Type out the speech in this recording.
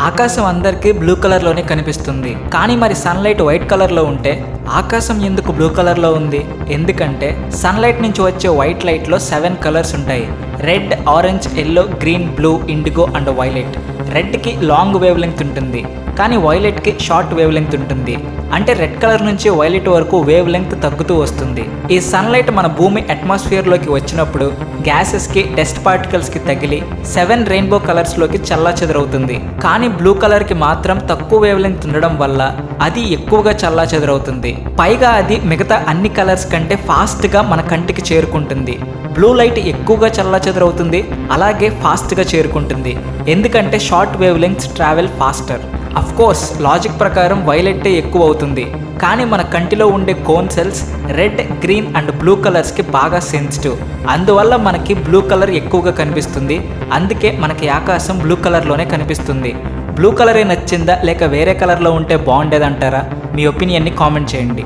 ఆకాశం అందరికీ బ్లూ కలర్లోనే కనిపిస్తుంది. కానీ మరి సన్లైట్ వైట్ కలర్లో ఉంటే ఆకాశం ఎందుకు బ్లూ కలర్లో ఉంది? ఎందుకంటే సన్లైట్ నుంచి వచ్చే వైట్ లైట్లో 7 కలర్స్ ఉంటాయి. Red, orange, yellow, green, blue, indigo and violet. రెడ్కి లాంగ్ వేవ్ లెంగ్త్ ఉంటుంది, కానీ వైలెట్కి షార్ట్ వేవ్ లెంగ్త్ ఉంటుంది. అంటే రెడ్ కలర్ నుంచి వైలెట్ వరకు వేవ్ లెంగ్త్ తగ్గుతూ వస్తుంది. ఈ సన్లైట్ మన భూమి అట్మాస్ఫియర్లోకి వచ్చినప్పుడు గ్యాసెస్కి, డస్ట్ పార్టికల్స్కి తగిలి 7 రెయిన్బో కలర్స్లోకి చల్లాచెదరవుతుంది. కానీ బ్లూ కలర్కి మాత్రం తక్కువ వేవ్ లెంగ్త్ ఉండడం వల్ల అది ఎక్కువగా చల్లాచెదరవుతుంది. పైగా అది మిగతా అన్ని కలర్స్ కంటే ఫాస్ట్గా మన కంటికి చేరుకుంటుంది. బ్లూ లైట్ ఎక్కువగా చల్లాచెదరవుతుంది, అలాగే ఫాస్ట్గా చేరుకుంటుంది. ఎందుకంటే short wavelengths travel faster. Of course logic ప్రకారం వైలెట్టే ఎక్కువ అవుతుంది, కానీ మన కంటిలో ఉండే cone cells red, green and blue కలర్స్కి బాగా సెన్సిటివ్. అందువల్ల మనకి బ్లూ కలర్ ఎక్కువగా కనిపిస్తుంది. అందుకే మనకి ఆకాశం బ్లూ కలర్లోనే కనిపిస్తుంది. బ్లూ కలరే నచ్చిందా లేక వేరే కలర్లో ఉంటే బాగుండేదంటారా? మీ ఒపీనియన్ని కామెంట్ చేయండి.